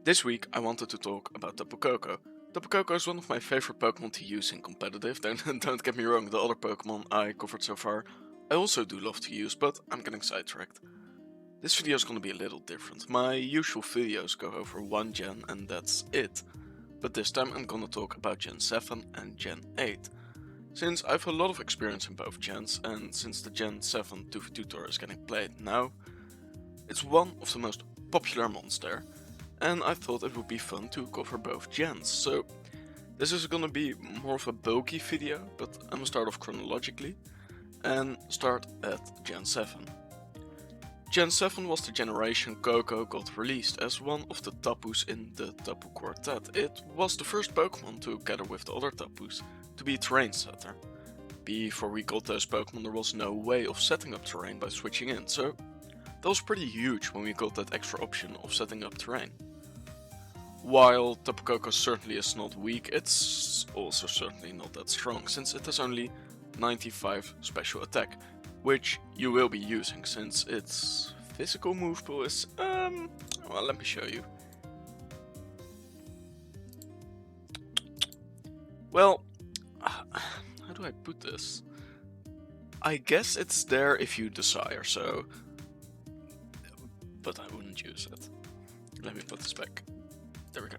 This week I wanted to talk about Tapu Koko. Tapu Koko is one of my favorite Pokemon to use in competitive, don't get me wrong, the other Pokemon I covered so far I also do love to use, but I'm getting sidetracked. This video is gonna be a little different. My usual videos go over one gen and that's it. But this time I'm gonna talk about Gen 7 and Gen 8. Since I have a lot of experience in both gens, and since the Gen 7 2v2 tour is getting played now, it's one of the most popular monster, and I thought it would be fun to cover both gens. So this is gonna be more of a bulky video, but I'm gonna start off chronologically and start at Gen 7. Gen 7 was the generation Koko got released as one of the Tapus in the Tapu Quartet. It was the first Pokemon, together with the other Tapus, to be a terrain setter. Before we got those Pokemon there was no way of setting up terrain by switching in, so that was pretty huge when we got that extra option of setting up terrain. While Tapu Koko certainly is not weak, it's also certainly not that strong, since it has only 95 special attack, which you will be using since its physical move pool is, well, let me show you. Well, how do I put this? I guess it's there if you desire, so, but I wouldn't use it. Let me put this back. There we go.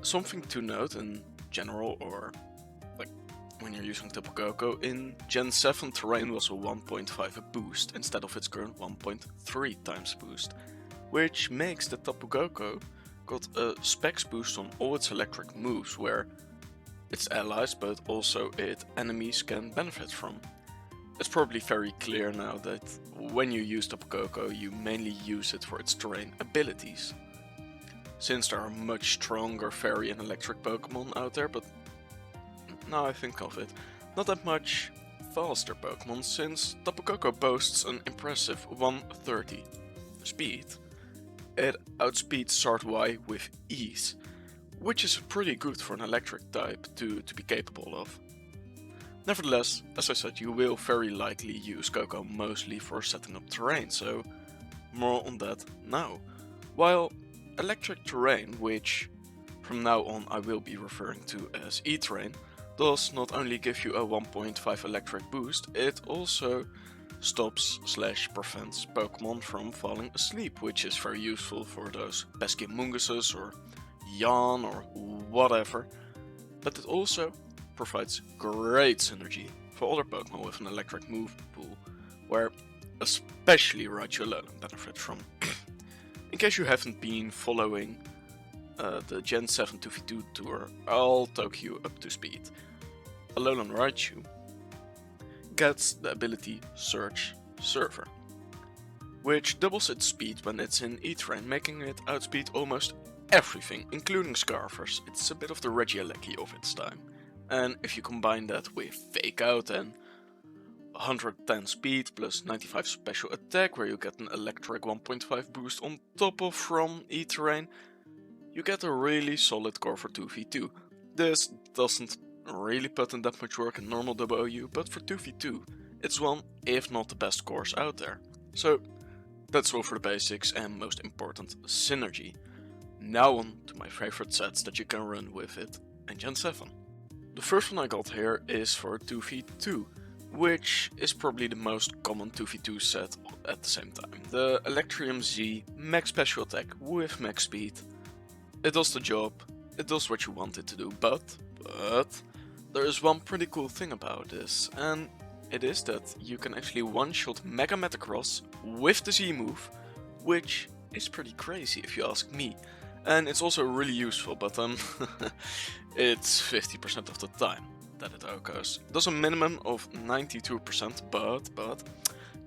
Something to note in general, or like when you're using Tapu Koko, in Gen 7 terrain was a 1.5 boost instead of its current 1.3 times boost, which makes the Tapu Koko got a specs boost on all its electric moves, where its allies but also its enemies can benefit from. It's probably very clear now that when you use Tapu Koko you mainly use it for its terrain abilities. Since there are much stronger fairy and electric Pokemon out there, but now I think of it, not that much faster Pokemon, since Tapu Koko boasts an impressive 130 speed. It outspeeds Sard-Y with ease, which is pretty good for an electric type to be capable of. Nevertheless, as I said, you will very likely use Koko mostly for setting up terrain, so more on that now. While electric terrain, which from now on I will be referring to as E-Terrain, does not only give you a 1.5 electric boost, it also stops/prevents Pokemon from falling asleep, which is very useful for those pesky Munguses or Yan or whatever, but it also provides great synergy for other Pokemon with an electric move pool, where especially Raichu Alolan benefit from. In case you haven't been following the Gen 7 2v2 tour, I'll talk you up to speed. Alolan Raichu gets the ability Search Server, which doubles its speed when it's in E-Terrain, making it outspeed almost everything, including Scarfers. It's a bit of the Regieleki of its time. And if you combine that with Fake Out and 110 speed plus 95 special attack, where you get an electric 1.5 boost on top of from E-Terrain, you get a really solid core for 2v2. This doesn't really put in that much work in normal WOU, but for 2v2 it's one, if not the best cores out there. So that's all for the basics and most important, synergy. Now on to my favorite sets that you can run with it in Gen 7. The first one I got here is for 2v2, which is probably the most common 2v2 set at the same time. The Electrium Z, max special attack with max speed. It does the job, it does what you want it to do, but there is one pretty cool thing about this, and it is that you can actually one-shot Mega Metagross with the Z move, which is pretty crazy if you ask me. And it's also really useful, but it's 50% of the time that it occurs. It does a minimum of 92%, but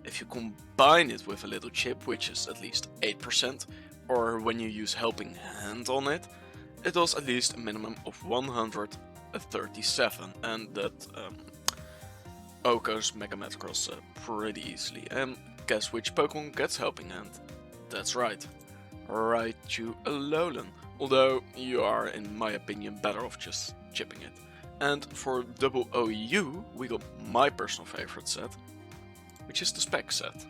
if you combine it with a little chip, which is at least 8%, or when you use Helping Hand on it, it does at least a minimum of 137, and that occurs Mega Metagross pretty easily. And guess which Pokemon gets Helping Hand? That's right, Raichu Alolan, although you are, in my opinion, better off just chipping it. And for WOU, we got my personal favorite set, which is the Spec set.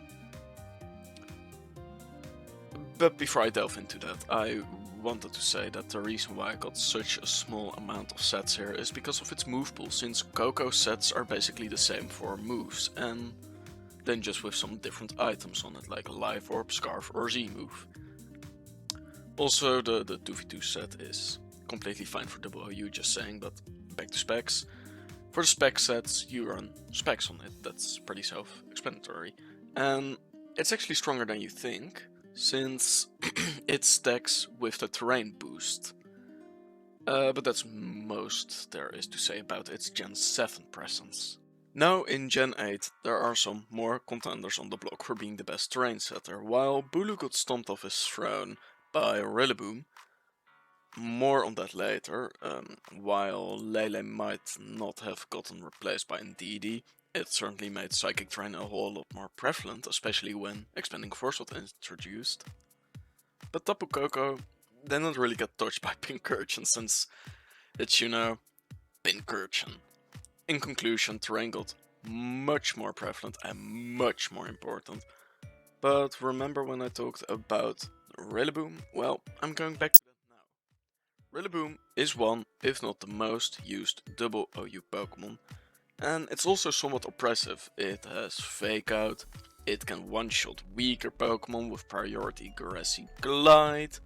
But before I delve into that, I wanted to say that the reason why I got such a small amount of sets here is because of its move pool, since Koko sets are basically the same for moves, and then just with some different items on it, like a Life Orb, Scarf or Z move. Also, the 2v2 set is completely fine for WOU, just saying, but back to specs. For the spec sets, you run specs on it, that's pretty self-explanatory. And it's actually stronger than you think, since it stacks with the terrain boost. But that's most there is to say about its Gen 7 presence. Now in Gen 8 there are some more contenders on the block for being the best terrain setter. While Bulu got stomped off his throne by Rillaboom, more on that later. While Lele might not have gotten replaced by Indeedee, it certainly made Psychic Terrain a whole lot more prevalent, especially when Expanding Force was introduced. But Tapu Koko didn't really get touched by Pincurchin, since it's, you know, Pincurchin. In conclusion, terrain got much more prevalent and much more important. But remember when I talked about Rillaboom? Well, I'm going back to that now. Rillaboom is one, if not the most used double OU Pokemon, and it's also somewhat oppressive. It has Fake Out, it can one-shot weaker Pokemon with priority Grassy Glide,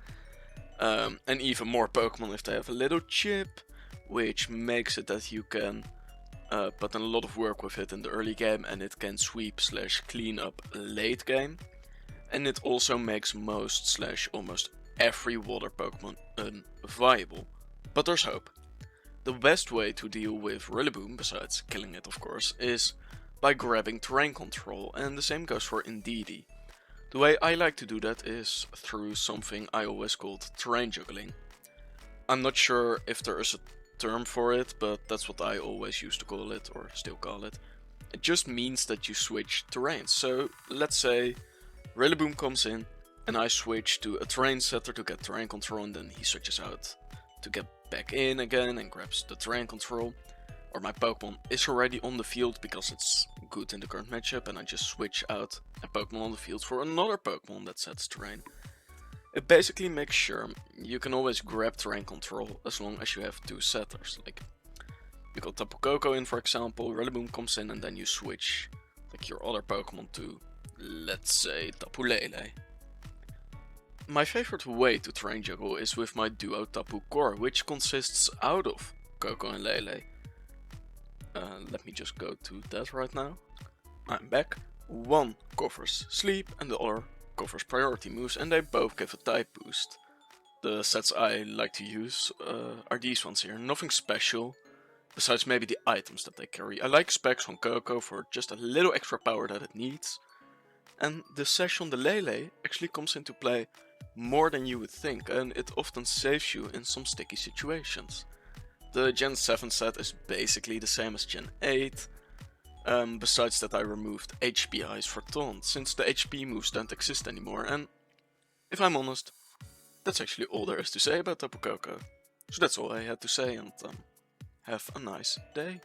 and even more Pokemon if they have a little chip, which makes it that you can put in a lot of work with it in the early game, and it can sweep / clean up late game. And it also makes most / almost every water Pokemon unviable. But there's hope. The best way to deal with Rillaboom, besides killing it of course, is by grabbing terrain control, and the same goes for Indeedee. The way I like to do that is through something I always called terrain juggling. I'm not sure if there is a term for it, but that's what I always used to call it, or still call it. It just means that you switch terrains. So let's say Rillaboom comes in and I switch to a terrain setter to get terrain control, and then he switches out to get back in again and grabs the terrain control. Or my Pokemon is already on the field because it's good in the current matchup, and I just switch out a Pokemon on the field for another Pokemon that sets terrain. It basically makes sure you can always grab terrain control as long as you have two setters. Like, you got Tapu Koko in, for example, Rillaboom comes in, and then you switch like your other Pokemon to, let's say, Tapu Lele. My favorite way to terrain juggle is with my duo Tapu Core, which consists out of Koko and Lele. Let me just go to that right now. I'm back. One covers sleep and the other covers priority moves, and they both give a type boost. The sets I like to use are these ones here. Nothing special, besides maybe the items that they carry. I like specs on Koko for just a little extra power that it needs. And the Sash on the Lele actually comes into play more than you would think, and it often saves you in some sticky situations. The Gen 7 set is basically the same as Gen 8. Besides that, I removed HP highs for Taunt, since the HP moves don't exist anymore, and if I'm honest, that's actually all there is to say about Tapu Koko. So that's all I had to say, and have a nice day.